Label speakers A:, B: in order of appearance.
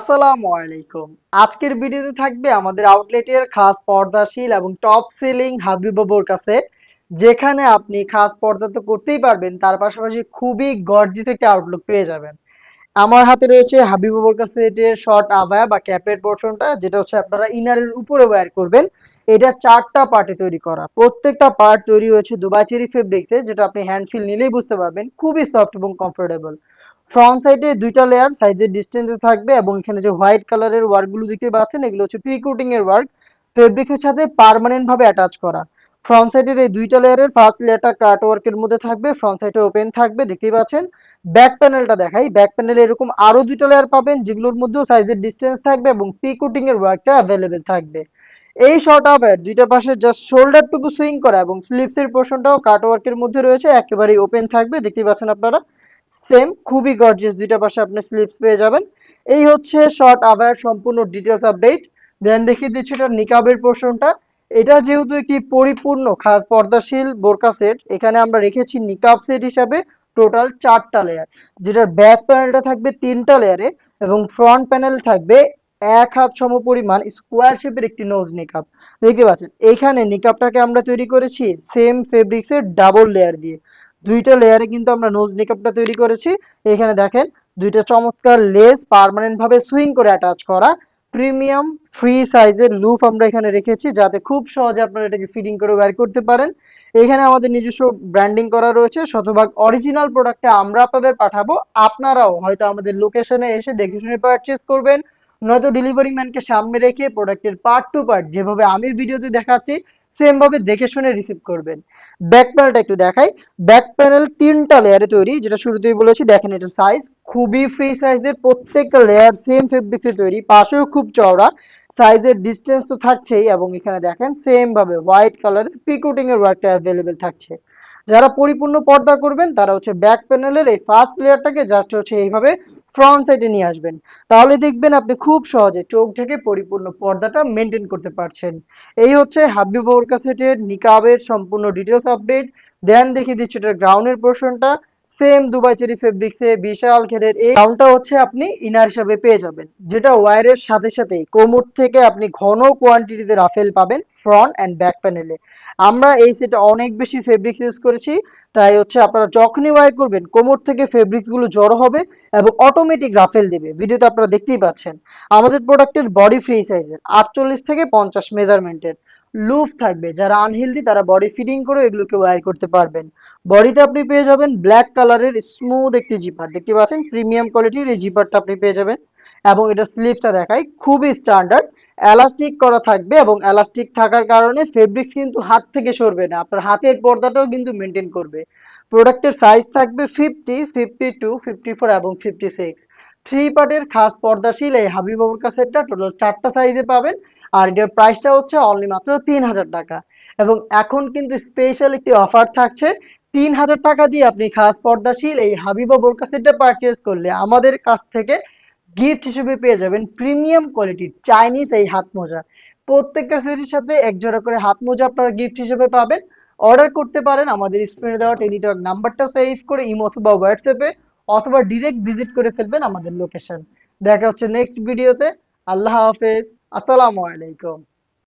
A: আসসালামু আলাইকুম। আজকের ভিডিওতে থাকবে আমাদের আউটলেটের খাস পর্দাশীল এবং টপ সেলিং হাবিবা বোরকা সেট, যেখানে আপনি খাস পর্দা তো করতেই পারবেন, তার পাশাপাশি খুবই গর্জিয়াস একটা আউটলুক পেয়ে যাবেন। আমার হাতে রয়েছে হাবিবা বোরকা সেটের শর্ট আবায়া বা ক্যাপের পোর্শনটা, যেটা হচ্ছে আপনারা ইনারের উপরে ওয়্যার করবেন। এটা 4টা পার্টে তৈরি করা। প্রত্যেকটা পার্ট তৈরি হয়েছে দুবাই চেরি ফেব্রিক্সে, যেটা আপনি হ্যান্ড ফিল নিলেই বুঝতে পারবেন খুবই সফট এবং কমফোর্টেবল। ফ্রন্ট সাইডে 2টা লেয়ার সাইজের ডিসটেন্সে থাকবে, এবং এখানে যে হোয়াইট কালারের ওয়ার্কগুলো দেখতে পাচ্ছেন এগুলো হচ্ছে প্রি কোটিং এর ওয়ার্ক, ফেব্রিক্সের সাথে পার্মানেন্ট ভাবে অ্যাটাচ করা। ফ্রন্ট সাইডের এই 2টা লেয়ারের ফার্স্ট লেয়ারটা কাট ওয়ার্কের মধ্যে থাকবে, ফ্রন্ট সাইডে ওপেন থাকবে দেখতেই পাচ্ছেন। ব্যাক প্যানেলটা দেখাই, ব্যাক প্যানেলে এরকম আরো 2টা লেয়ার পাবেন, যেগুলোর মধ্যেও সাইজের ডিসটেন্স থাকবে এবং প্রি কোটিং এর ওয়ার্কটা অ্যাভেলেবেল থাকবে। এই শর্ট আপের 2টা পাশে জাস্ট শোল্ডারটুকু সুইং করা এবং স্লিভস এর পোর্শনটাও কাট ওয়ার্কের মধ্যে রয়েছে, একেবারেই ওপেন থাকবে দেখতেই পাচ্ছেন আপনারা। সেম খুবই গর্জিয়াস, 2টা পাশে আপনি স্লিভস পেয়ে যাবেন। এই হচ্ছে শর্ট আবায়ের সম্পূর্ণ ডিটেলস আপডেট। দেন দেখিয়ে দিচ্ছি এটা নিকাবের পোর্শনটা। এটা যেহেতু একটি পরিপূর্ণ খাস পর্দাশীল বোরকা সেট, এখানে আমরা রেখেছি নিকাব সেট হিসাবে টোটাল 4টা লেয়ার, যেটার ব্যাক প্যানেলটা থাকবে 3টা লেয়ারে, এবং ফ্রন্ট প্যানেল থাকবে 1 হাত সমপরিমাণ স্কোয়ার শেপের একটি নোজ নিকাব দেখতে পাচ্ছেন। এইখানে নিকাবটাকে আমরা তৈরি করেছি সেম ফেব্রিক্সের ডাবল লেয়ার দিয়ে। 2টা লেয়ারে কিন্তু আমরা নোজ নিকাবটা তৈরি করেছি। এখানে দেখেন 2টা চমৎকার লেস পার্মানেন্ট ভাবে সুইং করে অ্যাটাচ করা। প্রিমিয়াম ফ্রি সাইজের লুপ আমরা এখানে রেখেছি, যাতে খুব সহজে আপনারা এটাকে ফিটিং করে বের করতে পারেন। এখানে আমাদের নিজস্ব ব্র্যান্ডিং করা রয়েছে, শতভাগ অরিজিনাল প্রোডাক্টটা আমরা আপনাদের পাঠাবো। আপনারাও হয়তো আমাদের লোকেশনে এসে দেখে শুনে পারচেজ করবেন, নয়তো ডেলিভারি ম্যানকে সামনে রেখে প্রোডাক্টের পার্ট টু পার্ট যেভাবে আমি ভিডিওতে দেখাচ্ছি সেম ভাবে দেখে শুনে রিসিভ করবেন। ব্যাক প্যানেলটা একটু দেখাই। ব্যাক প্যানেল 3টা লেয়ারে তৈরি, যেটা শুরুতেই বলেছি। দেখেন এটার সাইজ খুবই ফ্রি সাইজের, প্রত্যেকটা লেয়ার সেম ফেব্রিক্সে তৈরি, পাশেও খুব চওড়া। সাইজের ডিসটেন্স তো থাকছেই, এবং এখানে দেখেন সেম ভাবে হোয়াইট কালারের পিকোটিং এর ওয়ার্কটা অ্যাভেলেবেল থাকছে। যারা পরিপূর্ণ পর্দা করবেন তারা হচ্ছে ব্যাক প্যানেলের এই ফার্স্ট লেয়ারটাকে জাস্ট হচ্ছে এইভাবে ফ্রন্ট সাইডে নিয়ে আসবেন। তাহলে দেখবেন আপনি খুব সহজে চোখ ঢেকে পরিপূর্ণ পর্দাটা মেনটেন করতে পারছেন। এই হচ্ছে হাবিবা বোরকা সেটের নিকাবের সম্পূর্ণ ডিটেলস আপডেট। দেন দেখিয়ে দিচ্ছি এটার গ্রাউন্ডের পোর্শনটা। সেম দুবাই চেরি ফেব্রিক্সে বিশাল ঘেরের এই গ্রাউন্ডটা হচ্ছে আপনি ইনার হিসাবে পেয়ে যাবেন, যেটা ওয়্যারের সাথে সাথেই কোমর থেকে আপনি ঘন কোয়ান্টিটিতে রাফেল পাবেন ফ্রন্ট অ্যান্ড ব্যাক প্যানেলে। আমরা এই সেটে অনেক বেশি ফেব্রিক্স ইউজ করেছি, তাই হচ্ছে আপনারা যখনই ওয়্যার করবেন কোমর থেকে ফেব্রিক্স গুলো জড়ো হবে এবং অটোমেটিক রাফেল দেবে। ভিডিওতে আপনারা দেখতেই পাচ্ছেন। আমাদের প্রোডাক্টের বডি ফ্রি সাইজের 48 থেকে 50 মেজারমেন্টের লুফ থাকবে, যারা আনহেলদি তারা বডি ফিটিং করে এগুলোকে ওয়্যার করতে পারবেন। বডিতে আপনি পেয়ে যাবেন ব্ল্যাক কালারের স্মুথ একটি জিপার দেখতে পাচ্ছেন, প্রিমিয়াম কোয়ালিটির এই জিপারটা আপনি পেয়ে যাবেন। এবং এটা স্লিভসটা দেখাই, খুবই স্ট্যান্ডার্ড এলাস্টিক করা থাকবে, এবং এলাস্টিক থাকার কারণে ফেব্রিক্স কিন্তু হাত থেকে সরবে না, আপনার হাতের পর্দাটাও কিন্তু মেনটেন করবে। প্রোডাক্টের সাইজ থাকবে 50, 52, 54 এবং 56। 3 পার্টের খাস পর্দাশীল এই হাবিবা বোরকা সেটটা টোটাল 4টা সাইজে পাবেন। আর এটার প্রাইসটা হচ্ছে অনলি মাত্র 3000 টাকা। এবং এখন কিন্তু স্পেশাল একটি অফার থাকছে। 3000 টাকা দিয়ে আপনি খাস পর্দাশীল এই হাবিবা বোরকা সেটটা পারচেজ করলে আমাদের কাছ থেকে গিফট হিসেবে পেয়ে যাবেন প্রিমিয়াম কোয়ালিটির চাইনিজ এই হাত মোজা। প্রত্যেকটা সেটের সাথে এক জোড়া করে হাত মোজা আপনারা গিফট হিসেবে পাবেন। অর্ডার করতে পারেন আমাদের স্ক্রিনে দেওয়া টেলিটক নাম্বারটা সেভ করে ইমো অথবা হোয়াটসঅ্যাপে, অথবা ডিরেক্ট ভিজিট করে ফেলবেন আমাদের লোকেশন। দেখা হচ্ছে নেক্সট ভিডিওতে। আল্লাহ হাফেজ। আসসালামু আলাইকুম।